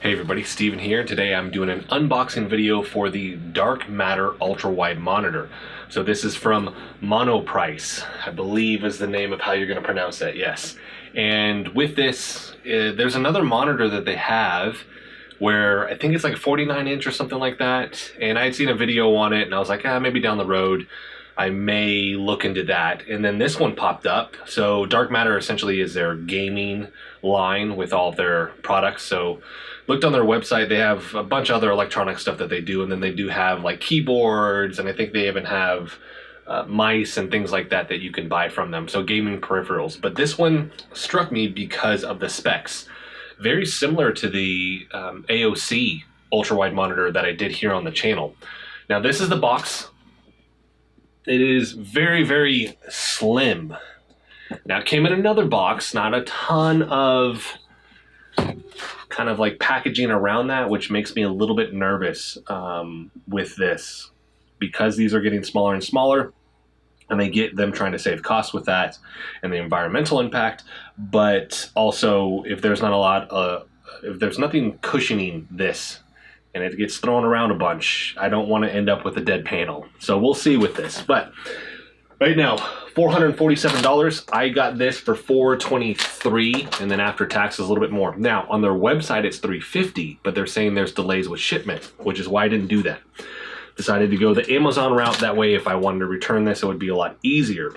Hey everybody, Steven here. Today I'm doing an unboxing video for the Dark Matter ultra-wide monitor. So this is from Monoprice, I believe is the name of how you're going to pronounce that, yes. And with this, there's another monitor that they have where I think it's like a 49 inch or something like that. And I had seen a video on it and I was like, maybe down the road I may look into that. And then this one popped up. So Dark Matter essentially is their gaming line with all of their products. So looked on their website, they have a bunch of other electronic stuff that they do, and then they do have like keyboards, and I think they even have mice and things like that that you can buy from them, so gaming peripherals. But this one struck me because of the specs. Very similar to the AOC ultra-wide monitor that I did here on the channel. Now this is the box. It is very, very slim. Now it came in another box, not a ton of kind of like packaging around that, which makes me a little bit nervous with this, because these are getting smaller and smaller, and they get them trying to save costs with that and the environmental impact. But also, if there's not a lot, if there's nothing cushioning this and it gets thrown around a bunch, I don't want to end up with a dead panel. So we'll see with this. But right now, $447. I got this for $423, and then after tax is a little bit more. Now, on their website, it's $350, but they're saying there's delays with shipment, which is why I didn't do that. Decided to go the Amazon route. That way, if I wanted to return this, it would be a lot easier.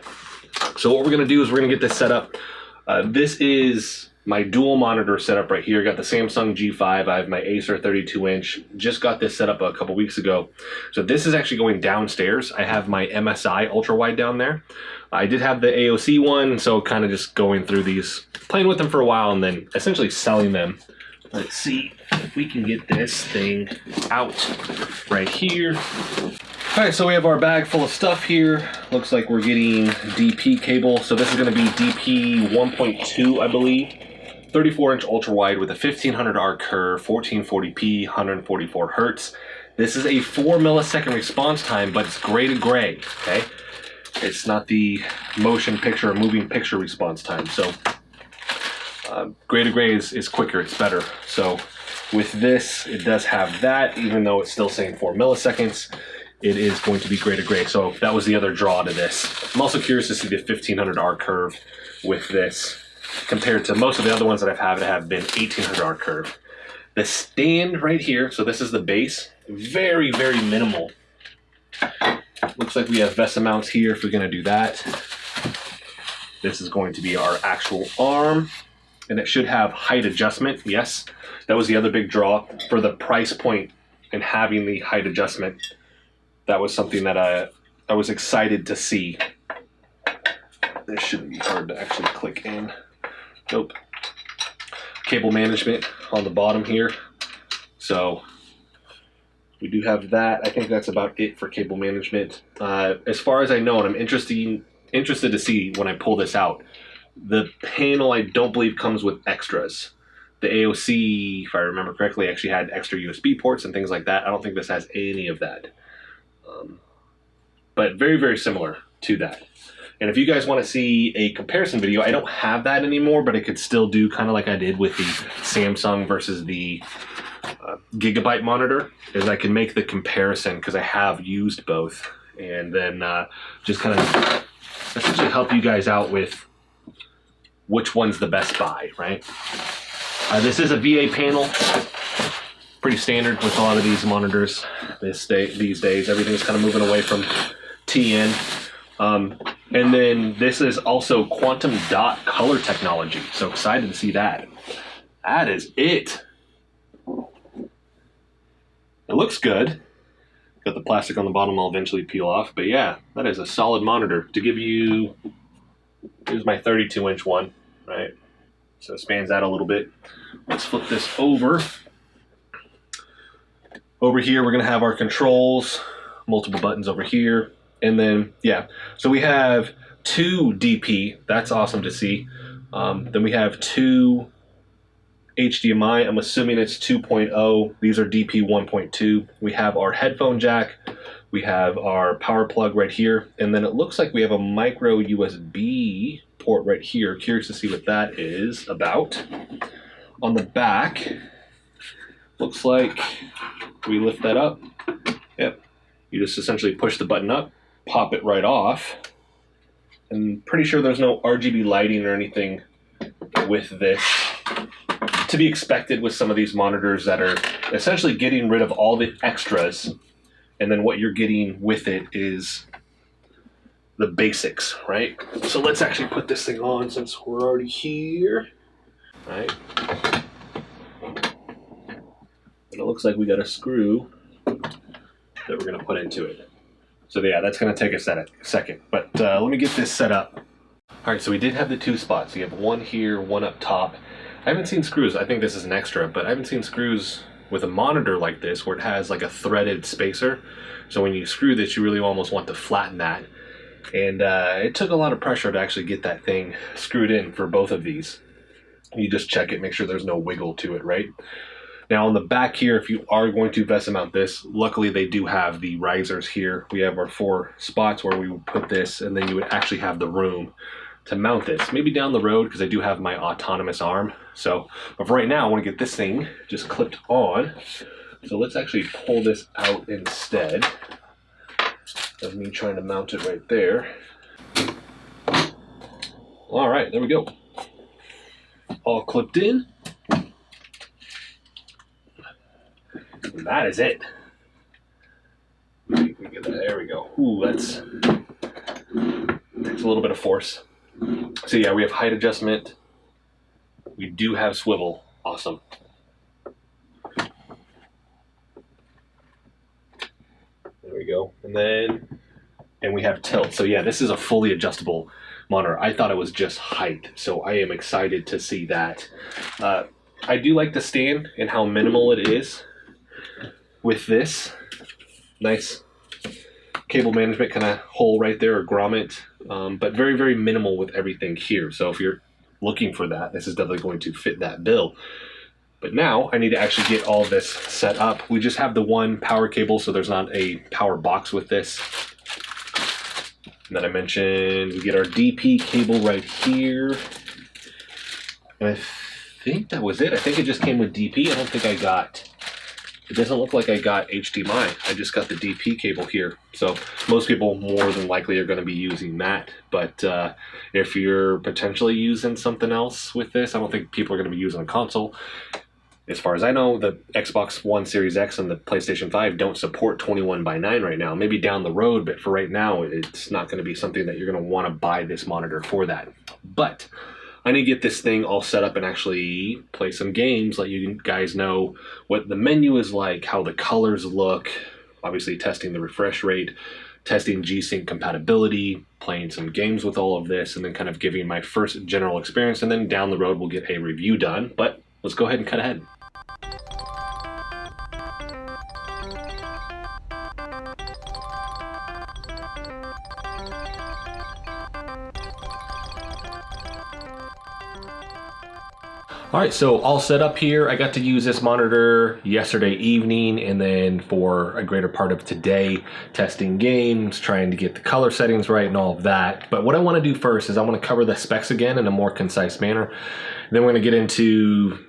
So what we're going to do is we're going to get this set up. This is my dual monitor setup right here. Got the Samsung G5. I have my Acer 32-inch. Just got this set up a couple weeks ago. So this is actually going downstairs. I have my MSI ultra-wide down there. I did have the AOC one, so kind of just going through these, playing with them for a while, and then essentially selling them. Let's see if we can get this thing out right here. All right, so we have our bag full of stuff here. Looks like we're getting DP cable. So this is going to be DP 1.2, I believe. 34-inch ultra-wide with a 1500 arc curve, 1440p, 144 hertz. This is a 4 millisecond response time, but it's gray to gray, okay? It's not the motion picture or moving picture response time. So gray to gray is quicker, it's better. So with this, it does have that, even though it's still saying 4 milliseconds, it is going to be gray to gray. So that was the other draw to this. I'm also curious to see the 1500 arc curve with this, compared to most of the other ones that I've had that have been 1800 arc curve. The stand right here, so this is the base, very, very minimal. Looks like we have VESA mounts here if we're going to do that. This is going to be our actual arm, and it should have height adjustment. Yes, that was the other big draw for the price point, and having the height adjustment. That was something that I was excited to see. This shouldn't be hard to actually click in. Nope. Cable management on the bottom here. So we do have that. I think that's about it for cable management. As far as I know, and I'm interested to see when I pull this out, the panel I don't believe comes with extras. The AOC, if I remember correctly, actually had extra USB ports and things like that. I don't think this has any of that. But very, very similar to that. And if you guys want to see a comparison video, I don't have that anymore, but I could still do kind of like I did with the Samsung versus the Gigabyte monitor, is I can make the comparison because I have used both, and then just kind of essentially help you guys out with which one's the best buy, right? This is a VA panel, pretty standard with a lot of these monitors these days. Everything's kind of moving away from TN. And then this is also quantum dot color technology. So excited to see that. That is it. It looks good. Got the plastic on the bottom, I'll eventually peel off. But yeah, that is a solid monitor. To give you, here's my 32-inch one, right? So it spans out a little bit. Let's flip this over. Over here, we're gonna have our controls, multiple buttons over here. And then, yeah, so we have 2 DP. That's awesome to see. Then we have 2 HDMI. I'm assuming it's 2.0. These are DP 1.2. We have our headphone jack. We have our power plug right here. And then it looks like we have a micro USB port right here. Curious to see what that is about. On the back, looks like we lift that up. Yep. You just essentially push the button up, pop it right off. I'm pretty sure there's no RGB lighting or anything with this. To be expected with some of these monitors that are essentially getting rid of all the extras, and then what you're getting with it is the basics, right? So let's actually put this thing on since we're already here. All right. And it looks like we got a screw that we're gonna put into it. So yeah, that's gonna take us a second, but let me get this set up. All right, so we did have the two spots. You have one here, one up top. I haven't seen screws, I think this is an extra, but I haven't seen screws with a monitor like this where it has like a threaded spacer. So when you screw this, you really almost want to flatten that. And it took a lot of pressure to actually get that thing screwed in for both of these. You just check it, make sure there's no wiggle to it, right? Now on the back here, if you are going to vest mount this, luckily they do have the risers here. We have our 4 spots where we would put this, and then you would actually have the room to mount this. Maybe down the road, because I do have my autonomous arm. So, but for right now, I want to get this thing just clipped on. So let's actually pull this out instead of me trying to mount it right there. All right, there we go. All clipped in. And that is it. There we go. Ooh, that's takes a little bit of force. So yeah, we have height adjustment. We do have swivel. Awesome. There we go. And we have tilt. So yeah, this is a fully adjustable monitor. I thought it was just height, so I am excited to see that. I do like the stand and how minimal it is with this. Nice cable management kind of hole right there, or grommet, but very, very minimal with everything here. So if you're looking for that, this is definitely going to fit that bill. But now I need to actually get all this set up. We just have the one power cable, so there's not a power box with this. And then I mentioned we get our DP cable right here. And I think that was it. I think it just came with DP. I don't think I got, it doesn't look like I got HDMI. I just got the DP cable here. So most people more than likely are going to be using that. But if you're potentially using something else with this, I don't think people are going to be using a console. As far as I know, the Xbox One Series X and the PlayStation 5 don't support 21:9 right now. Maybe down the road, but for right now, it's not going to be something that you're going to want to buy this monitor for that. But I need to get this thing all set up and actually play some games, let you guys know what the menu is like, how the colors look, obviously testing the refresh rate, testing G-Sync compatibility, playing some games with all of this, and then kind of giving my first general experience, and then down the road we'll get a review done. But let's go ahead and cut ahead. All right, so all set up here. I got to use this monitor yesterday evening, and then for a greater part of today, testing games, trying to get the color settings right and all of that. But what I want to do first is I want to cover the specs again in a more concise manner. Then we're going to get into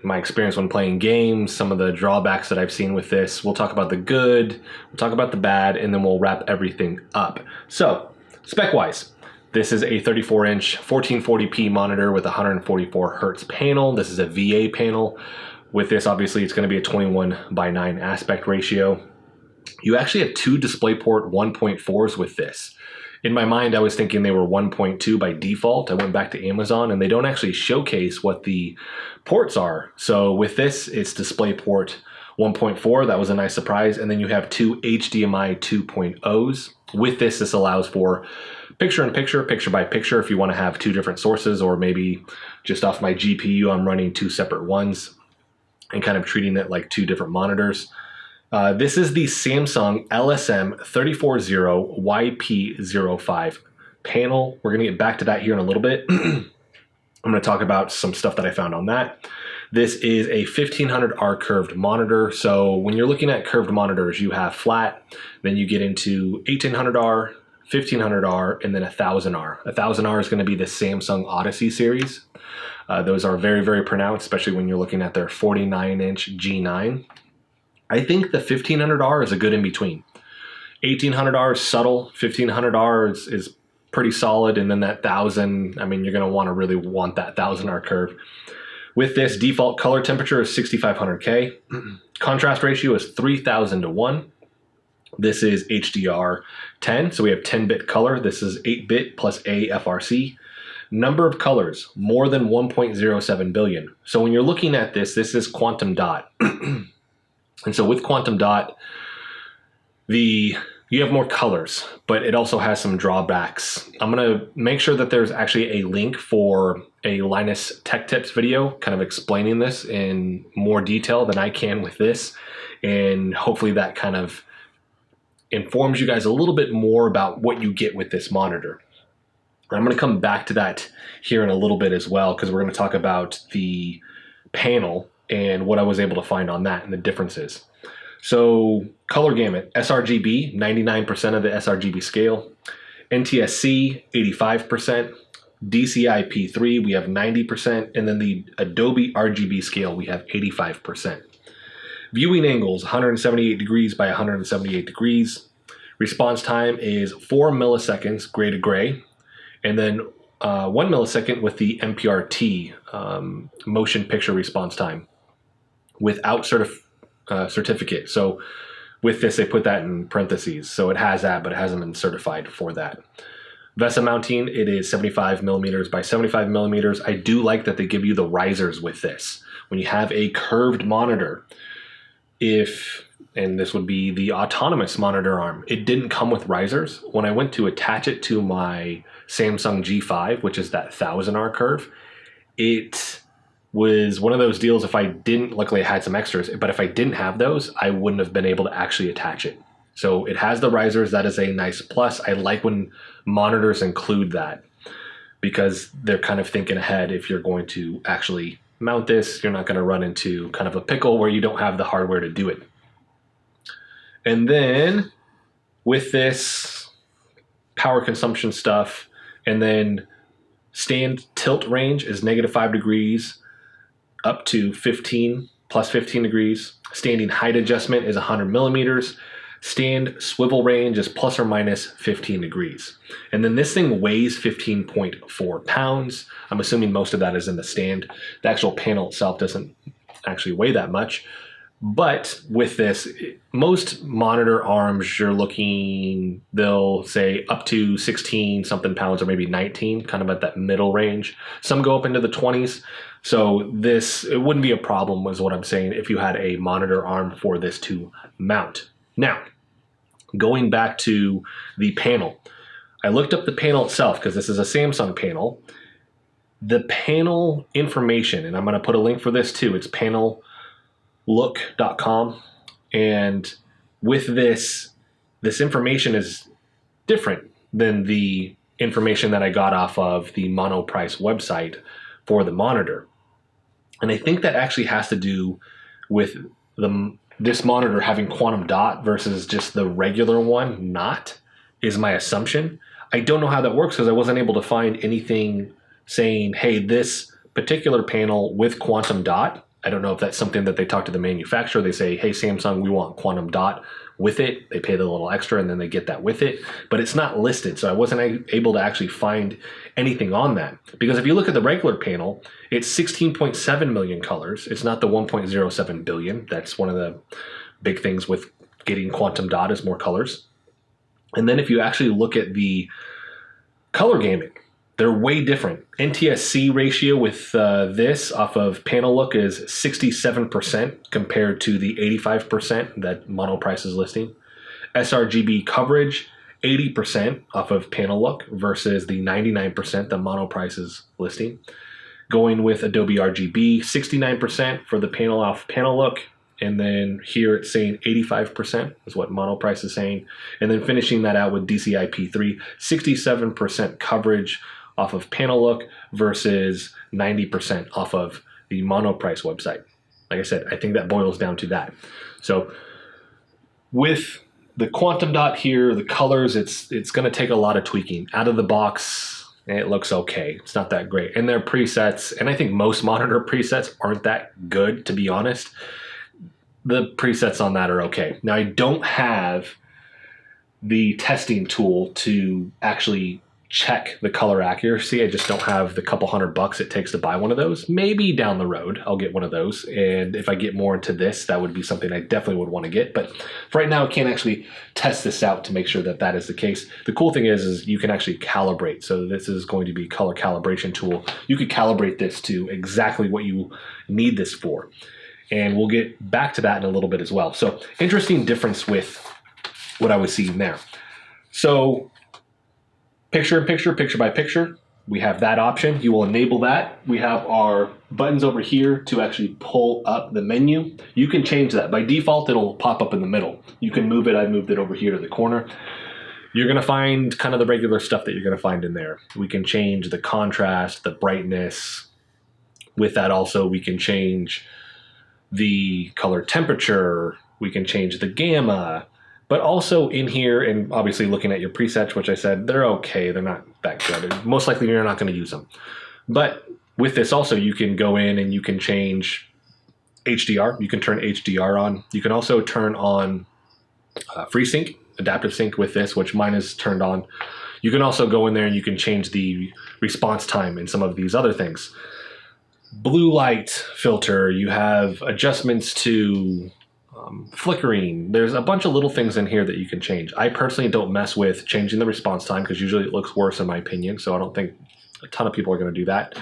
my experience when playing games, some of the drawbacks that I've seen with this. We'll talk about the good, we'll talk about the bad, and then we'll wrap everything up. So, spec-wise, this is a 34-inch 1440p monitor with a 144 hertz panel. This is a VA panel. With this, obviously, it's going to be a 21:9 aspect ratio. You actually have 2 DisplayPort 1.4s with this. In my mind, I was thinking they were 1.2 by default. I went back to Amazon, and they don't actually showcase what the ports are. So with this, it's DisplayPort 1.4. That was a nice surprise. And then you have 2 HDMI 2.0s. With this allows for picture-in-picture, picture-by-picture, if you want to have 2 different sources, or maybe just off my GPU, I'm running 2 separate ones and kind of treating it like 2 different monitors. This is the Samsung LSM 340YP05 panel. We're going to get back to that here in a little bit. I'm going to talk about some stuff that I found on that. This is a 1500R curved monitor. So when you're looking at curved monitors, you have flat, then you get into 1800R, 1500R, and then 1000R. 1000R is going to be the Samsung Odyssey series. Those are very, very pronounced, especially when you're looking at their 49-inch G9. I think the 1500R is a good in-between. 1800R is subtle, 1500R is pretty solid, and then that 1000, I mean, you're going to really want that 1000R curve. With this, default color temperature is 6500K. Contrast ratio is 3000 to 1. This is HDR10, so we have 10-bit color. This is 8-bit plus A FRC. Number of colors, more than 1.07 billion. So when you're looking at this is quantum dot. And so with quantum dot, you have more colors, but it also has some drawbacks. I'm gonna make sure that there's actually a link for a Linus Tech Tips video kind of explaining this in more detail than I can with this. And hopefully that kind of informs you guys a little bit more about what you get with this monitor. I'm going to come back to that here in a little bit as well, because we're going to talk about the panel and what I was able to find on that and the differences. So color gamut, sRGB, 99% of the sRGB scale, NTSC, 85%, DCI-P3, we have 90%, and then the Adobe RGB scale, we have 85%. Viewing angles, 178 degrees by 178 degrees. Response time is 4 milliseconds, gray to gray. And then 1 millisecond with the MPRT, motion picture response time, without certificate. So with this, they put that in parentheses. So it has that, but it hasn't been certified for that. VESA mounting, it is 75 millimeters by 75 millimeters. I do like that they give you the risers with this. When you have a curved monitor, and this would be the autonomous monitor arm, it didn't come with risers. When I went to attach it to my Samsung G5, which is that 1000R curve, it was one of those deals. If I didn't, luckily I had some extras, but if I didn't have those, I wouldn't have been able to actually attach it. So it has the risers. That is a nice plus. I like when monitors include that, because they're kind of thinking ahead. If you're going to actually mount this, you're not going to run into kind of a pickle where you don't have the hardware to do it. And then with this power consumption stuff, and then stand tilt range is -5 degrees up to 15 plus 15 degrees. Standing height adjustment is 100 millimeters. Stand swivel range is plus or minus 15 degrees. And then this thing weighs 15.4 pounds. I'm assuming most of that is in the stand. The actual panel itself doesn't actually weigh that much. But with this, most monitor arms, you're looking, they'll say up to 16 something pounds or maybe 19, kind of at that middle range. Some go up into the 20s. So this, it wouldn't be a problem, is what I'm saying, if you had a monitor arm for this to mount. Now, going back to the panel, I looked up the panel itself because this is a Samsung panel. The panel information, and I'm going to put a link for this too, it's Panelook.com. And with this information is different than the information that I got off of the Monoprice website for the monitor. And I think that actually has to do with this monitor having quantum dot versus just the regular one not, is my assumption. I don't know how that works because I wasn't able to find anything saying, hey, this particular panel with quantum dot. I don't know if that's something that they talk to the manufacturer. They say, hey, Samsung, we want quantum dot with it. They pay the little extra and then they get that with it. But it's not listed. So I wasn't able to actually find anything on that. Because if you look at the regular panel, it's 16.7 million colors. It's not the 1.07 billion. That's one of the big things with getting quantum dot is more colors. And then if you actually look at the color gamut, they're way different. NTSC ratio with this off of Panelook is 67% compared to the 85% that Monoprice is listing. sRGB coverage, 80% off of Panelook versus the 99% that Monoprice is listing. Going with Adobe RGB, 69% for the panel off Panelook. And then here it's saying 85% is what Monoprice is saying. And then finishing that out with DCI-P3, 67% coverage off of Panelook versus 90% off of the Monoprice website. Like I said, I think that boils down to that. So with The quantum dot here, the colors, it's going to take a lot of tweaking. Out of the box, it looks okay. It's not that great. And their presets, and I think most monitor presets aren't that good, to be honest. The presets on that are okay. Now, I don't have the testing tool to actually check the color accuracy. I just don't have the couple $100 it takes to buy one of those. Maybe down the road I'll get one of those, and if I get more into this, that would be something I definitely would want to get. But for right now, I can't actually test this out to make sure that that is the case. The cool thing is you can actually calibrate. So this is going to be color calibration tool. You could calibrate this to exactly what you need this for, and we'll get back to that in a little bit as well. So interesting difference with what I was seeing there. So picture in picture, picture by picture, we have that option. You will enable that. We have our buttons over here to actually pull up the menu. You can change that. By default, it'll pop up in the middle. You can move it. I moved it over here to the corner. You're going to find kind of the regular stuff that you're going to find in there. We can change the contrast, the brightness. With that also, we can change the color temperature. We can change the gamma. But also in here, and obviously looking at your presets, which I said, they're okay. They're not that good. Most likely you're not going to use them. But with this also, you can go in and you can change HDR. You can turn HDR on. You can also turn on FreeSync, adaptive sync with this, which mine is turned on. You can also go in there and you can change the response time and some of these other things. Blue light filter, you have adjustments to flickering. There's a bunch of little things in here that you can change. I personally don't mess with changing the response time because usually it looks worse in my opinion, so I don't think a ton of people are going to do that.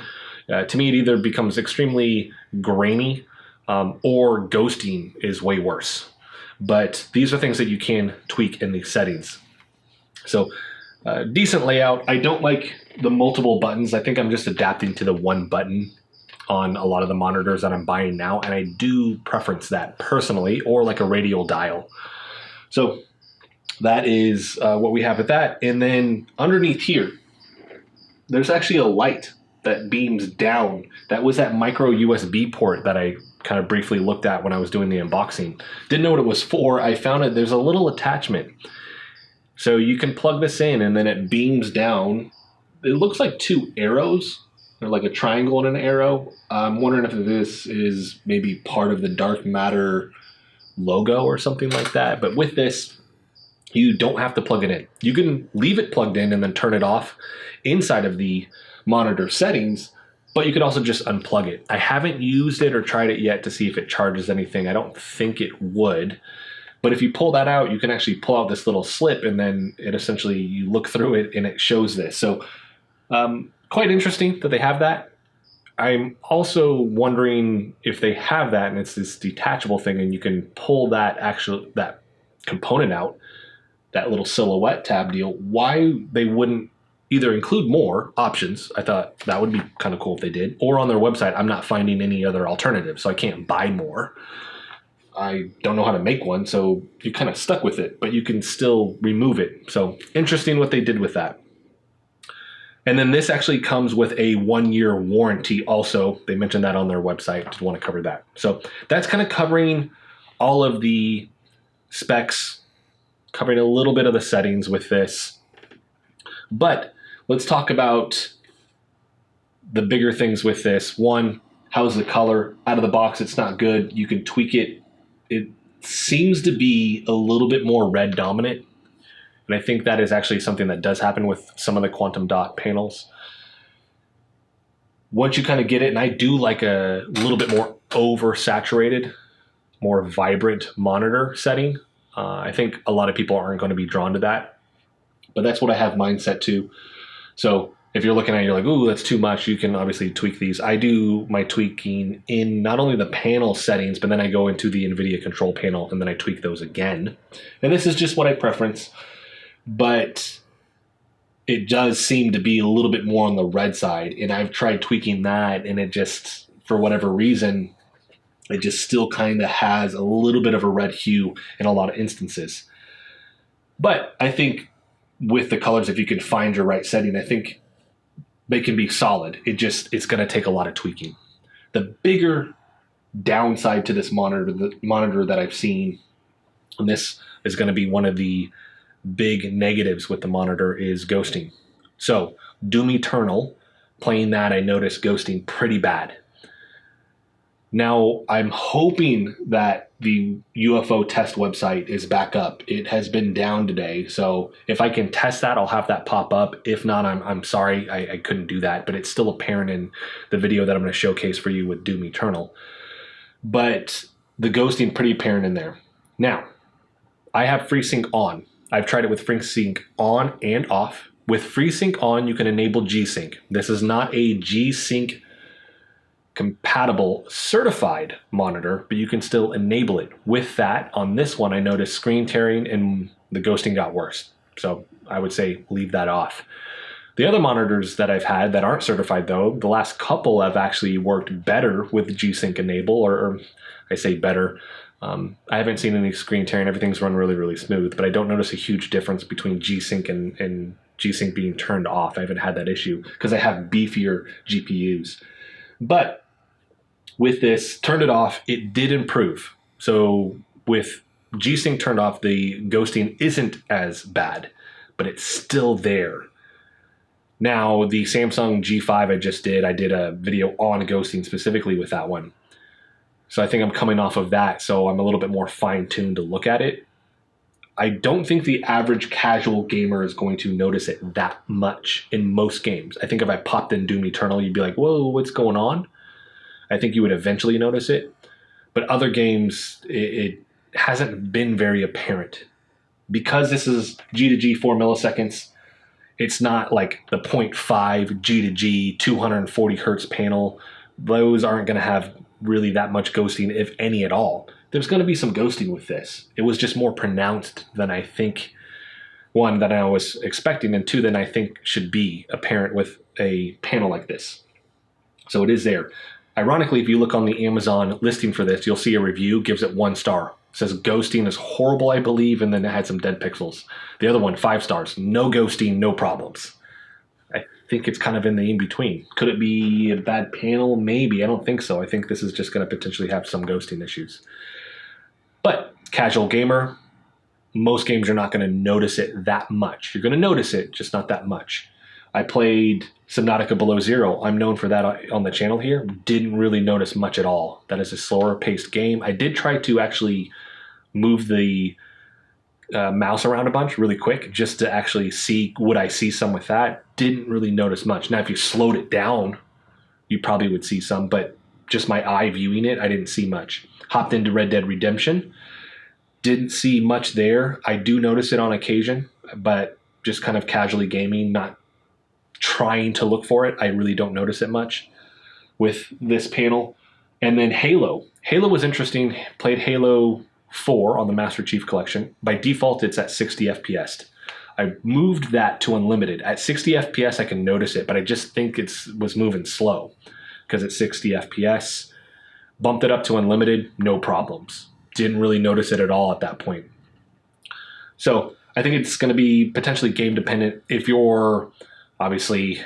To me, it either becomes extremely grainy or ghosting is way worse. But these are things that you can tweak in these settings. So decent layout. I don't like the multiple buttons. I think I'm just adapting to the one button on a lot of the monitors that I'm buying now, and I do preference that personally, or like a radial dial. So that is what we have with that. And then underneath here, there's actually a light that beams down. That was that micro USB port that I kind of briefly looked at when I was doing the unboxing. Didn't know what it was for. I found it, there's a little attachment. So you can plug this in and then it beams down. It looks like two arrows. They're like a triangle and an arrow. I'm wondering if this is maybe part of the Dark Matter logo or something like that. But with this, you don't have to plug it in. You can leave it plugged in and then turn it off inside of the monitor settings, but you could also just unplug it. I haven't used it or tried it yet to see if it charges anything. I don't think it would. But if you pull that out, you can actually pull out this little slip and then it essentially, you look through it and it shows this. So quite interesting that they have that. I'm also wondering if they have that and it's this detachable thing and you can pull that component out, that little silhouette tab deal, why they wouldn't either include more options. I thought that would be kind of cool if they did. Or on their website, I'm not finding any other alternatives, so I can't buy more. I don't know how to make one, so you're kind of stuck with it, but you can still remove it. So interesting what they did with that. And then this actually comes with a 1-year warranty also. They mentioned that on their website. Just want to cover that. So that's kind of covering all of the specs, covering a little bit of the settings with this. But let's talk about the bigger things with this. One, how's the color? Out of the box, it's not good. You can tweak it. It seems to be a little bit more red dominant. And I think that is actually something that does happen with some of the quantum dot panels. Once you kind of get it, and I do like a little bit more oversaturated, more vibrant monitor setting. I think a lot of people aren't going to be drawn to that, but that's what I have mine set to. So if you're looking at it, you're like, ooh, that's too much. You can obviously tweak these. I do my tweaking in not only the panel settings, but then I go into the NVIDIA control panel and then I tweak those again. And this is just what I preference. But it does seem to be a little bit more on the red side. And I've tried tweaking that and it just, for whatever reason, it just still kind of has a little bit of a red hue in a lot of instances. But I think with the colors, if you can find your right setting, I think they can be solid. It's going to take a lot of tweaking. The bigger downside to this monitor, the monitor that I've seen, and this is going to be one of the big negatives with the monitor is ghosting. So Doom Eternal, playing that, I noticed ghosting pretty bad. Now, I'm hoping that the UFO test website is back up. It has been down today, so if I can test that, I'll have that pop up. If not, I'm sorry, I couldn't do that, but it's still apparent in the video that I'm going to showcase for you with Doom Eternal. But the ghosting pretty apparent in there. Now, I have FreeSync on. I've tried it with FreeSync on and off. With FreeSync on, you can enable G-Sync. This is not a G-Sync compatible certified monitor, but you can still enable it. With that, on this one, I noticed screen tearing and the ghosting got worse. So I would say leave that off. The other monitors that I've had that aren't certified though, the last couple have actually worked better with G-Sync enable, or I say better. I haven't seen any screen tearing. Everything's run really, really smooth, but I don't notice a huge difference between G-Sync and G-Sync being turned off. I haven't had that issue because I have beefier GPUs. But with this, turned it off, it did improve. So with G-Sync turned off, the ghosting isn't as bad, but it's still there. Now, the Samsung G5 I did a video on ghosting specifically with that one. So I think I'm coming off of that, so I'm a little bit more fine-tuned to look at it. I don't think the average casual gamer is going to notice it that much in most games. I think if I popped in Doom Eternal, you'd be like, whoa, what's going on? I think you would eventually notice it. But other games, it hasn't been very apparent. Because this is G to G 4 milliseconds, it's not like the 0.5 G to G 240 hertz panel. Those aren't going to have really that much ghosting, if any at all. There's going to be some ghosting with this. It was just more pronounced than I think, one, that I was expecting, and two, than I think should be apparent with a panel like this. So it is there. Ironically, if you look on the Amazon listing for this, you'll see a review, gives it 1 star. It says ghosting is horrible, I believe, and then it had some dead pixels. The other one, 5 stars. No ghosting, no problems. I think it's kind of in the in-between. Could it be a bad panel? Maybe. I don't think so. I think this is just going to potentially have some ghosting issues. But casual gamer, most games you're not going to notice it that much. You're going to notice it, just not that much. I played Subnautica Below Zero. I'm known for that on the channel here. Didn't really notice much at all. That is a slower paced game. I did try to actually move the mouse around a bunch really quick just to actually see, would I see some with that? Didn't really notice much. Now, if you slowed it down, you probably would see some, but just my eye viewing it, I didn't see much. Hopped into Red Dead Redemption. Didn't see much there. I do notice it on occasion, but just kind of casually gaming, not trying to look for it. I really don't notice it much with this panel. And then Halo. Halo was interesting. Played Halo 4 on the Master Chief Collection. By default, it's at 60 FPS. I moved that to unlimited. At 60 FPS, I can notice it, but I just think it was moving slow because it's 60 FPS. Bumped it up to unlimited, no problems. Didn't really notice it at all at that point. So I think it's going to be potentially game dependent. If you're obviously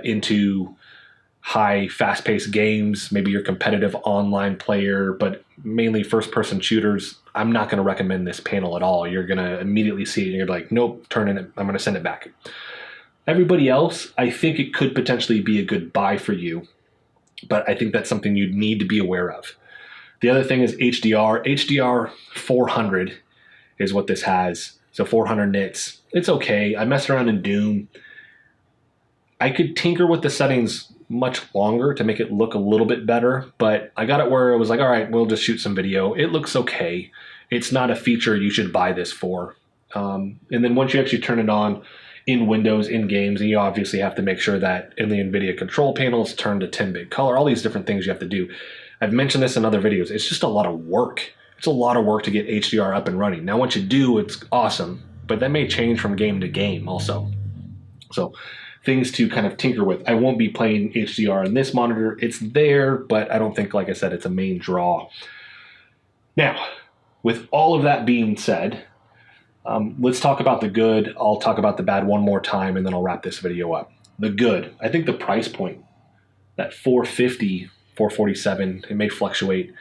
into high, fast-paced games, maybe you're a competitive online player, but mainly first-person shooters, I'm not going to recommend this panel at all. You're going to immediately see it and you're like, nope, turn it. I'm going to send it back. Everybody else, I think it could potentially be a good buy for you, but I think that's something you'd need to be aware of. The other thing is HDR. HDR 400 is what this has. So 400 nits. It's okay. I messed around in Doom. I could tinker with the settings much longer to make it look a little bit better, but I got it where it was like, all right, we'll just shoot some video. It looks okay. It's not a feature you should buy this for. And then once you actually turn it on in Windows, in games, and you obviously have to make sure that in the NVIDIA control panel it's turned to 10-bit color, all these different things you have to do. I've mentioned this in other videos. It's just a lot of work. It's a lot of work to get HDR up and running. Now, once you do, it's awesome, but that may change from game to game also. So things to kind of tinker with. I won't be playing HDR in this monitor. It's there, but I don't think, like I said, it's a main draw. Now, with all of that being said, let's talk about the good. I'll talk about the bad one more time, and then I'll wrap this video up. The good, I think the price point, that $450, $447, it may fluctuate.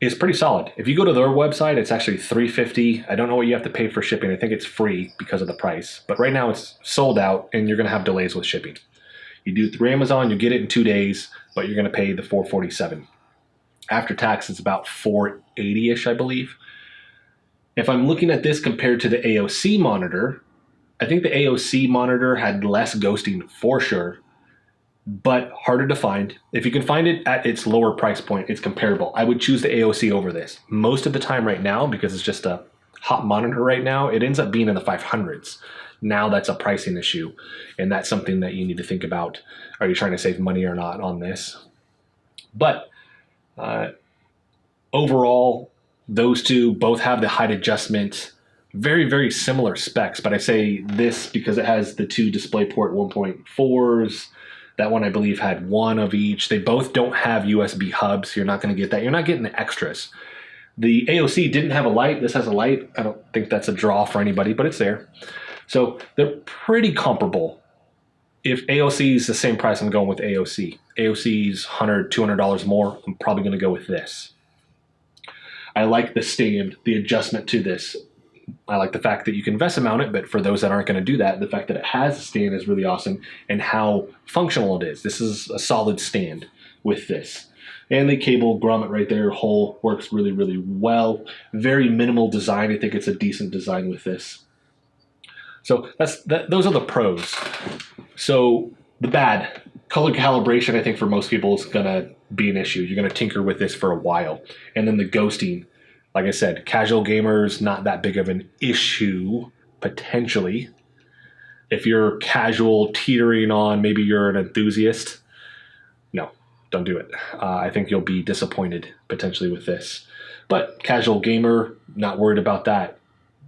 is pretty solid. If you go to their website, it's actually $350. I don't know what you have to pay for shipping. I think it's free because of the price. But right now it's sold out and you're going to have delays with shipping. You do it through Amazon, you get it in 2 days, but you're going to pay the $447. After tax, it's about $480-ish, I believe. If I'm looking at this compared to the AOC monitor, I think the AOC monitor had less ghosting for sure, but harder to find. If you can find it at its lower price point, it's comparable. I would choose the AOC over this. Most of the time right now, because it's just a hot monitor right now, it ends up being in the 500s. Now that's a pricing issue, and that's something that you need to think about. Are you trying to save money or not on this? But overall, those two both have the height adjustment, very, very similar specs, but I say this because it has the two DisplayPort 1.4s. That one, I believe, had one of each. They both don't have USB hubs. You're not going to get that. You're not getting the extras. The AOC didn't have a light. This has a light. I don't think that's a draw for anybody, but it's there. So they're pretty comparable. If AOC is the same price, I'm going with AOC. AOC's $100, $200 more. I'm probably going to go with this. I like the stand, the adjustment to this. I like the fact that you can VESA mount it, but for those that aren't going to do that, the fact that it has a stand is really awesome, and how functional it is. This is a solid stand with this. And the cable grommet right there, hole, works really, really well. Very minimal design. I think it's a decent design with this. So those are the pros. So the bad, color calibration, I think for most people is going to be an issue. You're going to tinker with this for a while. And then the ghosting, like I said, casual gamers, not that big of an issue, potentially. If you're casual, teetering on, maybe you're an enthusiast, no, don't do it. I think you'll be disappointed potentially with this. But casual gamer, not worried about that.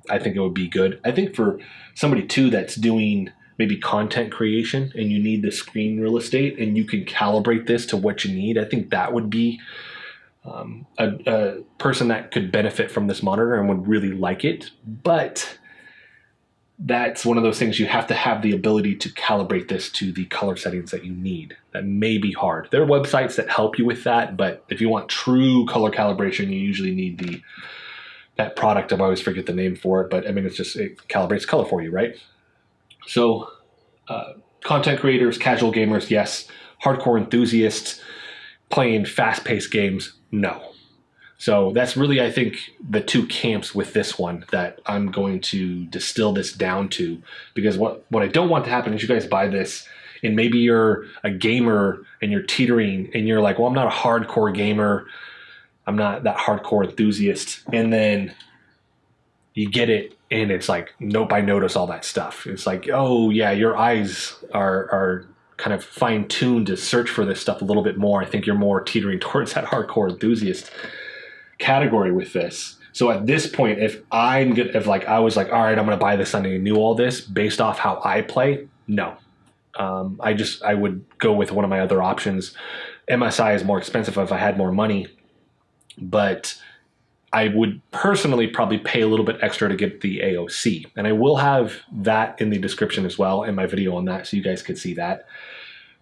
I think it would be good. I think for somebody too that's doing maybe content creation and you need the screen real estate and you can calibrate this to what you need, I think that would be a person that could benefit from this monitor and would really like it. But that's one of those things, you have to have the ability to calibrate this to the color settings that you need. That may be hard. There are websites that help you with that, but if you want true color calibration, you usually need that product. I always forget the name for it, but I mean, it calibrates color for you, right? So content creators, casual gamers, yes. Hardcore enthusiasts playing fast-paced games, no. So that's really, I think, the two camps with this one that I'm going to distill this down to, because what I don't want to happen is you guys buy this and maybe you're a gamer and you're teetering and you're like, well, I'm not a hardcore gamer. I'm not that hardcore enthusiast. And then you get it and it's like, nope, I notice all that stuff. It's like, oh yeah, your eyes are kind of fine-tuned to search for this stuff a little bit more. I think you're more teetering towards that hardcore enthusiast category with this. So at this point, if I was like, all right, I'm going to buy this and I knew all this based off how I play, no. I would go with one of my other options. MSI is more expensive if I had more money, but I would personally probably pay a little bit extra to get the AOC. And I will have that in the description as well in my video on that, so you guys could see that.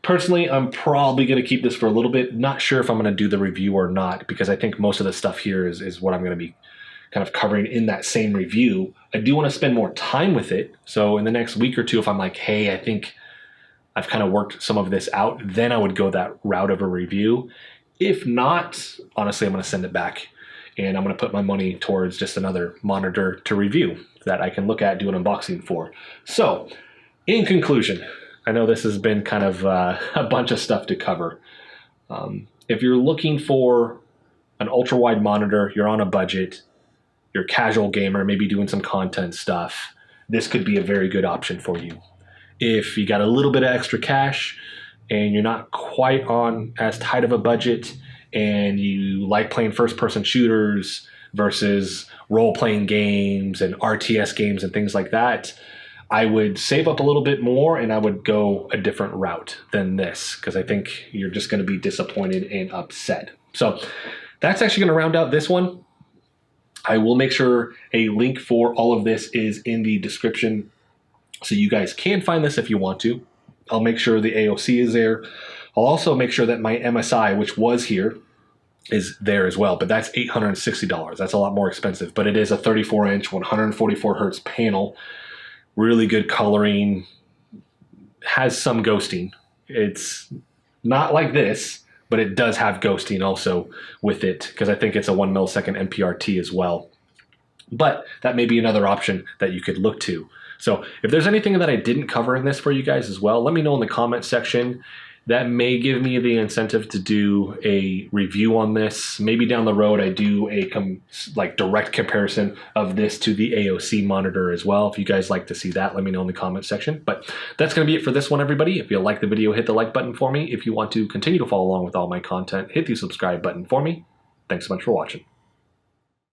Personally, I'm probably going to keep this for a little bit. Not sure if I'm going to do the review or not, because I think most of the stuff here is what I'm going to be kind of covering in that same review. I do want to spend more time with it. So in the next week or two, if I'm like, hey, I think I've kind of worked some of this out, then I would go that route of a review. If not, honestly, I'm going to send it back and I'm going to put my money towards just another monitor to review that I can look at, do an unboxing for. So in conclusion, I know this has been kind of a bunch of stuff to cover. If you're looking for an ultra-wide monitor, you're on a budget, you're a casual gamer, maybe doing some content stuff, this could be a very good option for you. If you got a little bit of extra cash and you're not quite on as tight of a budget and you like playing first-person shooters versus role-playing games and RTS games and things like that, I would save up a little bit more and I would go a different route than this, because I think you're just going to be disappointed and upset. So that's actually going to round out this one. I will make sure a link for all of this is in the description so you guys can find this if you want to. I'll make sure the AOC is there. I'll also make sure that my MSI, which was here, is there as well, but that's $860. That's a lot more expensive, but it is a 34-inch, 144 hertz panel. Really good coloring, has some ghosting. It's not like this, but it does have ghosting also with it, because I think it's a 1 millisecond NPRT as well. But that may be another option that you could look to. So if there's anything that I didn't cover in this for you guys as well, let me know in the comment section. That may give me the incentive to do a review on this. Maybe down the road I do a direct comparison of this to the AOC monitor as well. If you guys like to see that, let me know in the comment section. But that's going to be it for this one, everybody. If you like the video, hit the like button for me. If you want to continue to follow along with all my content, hit the subscribe button for me. Thanks so much for watching.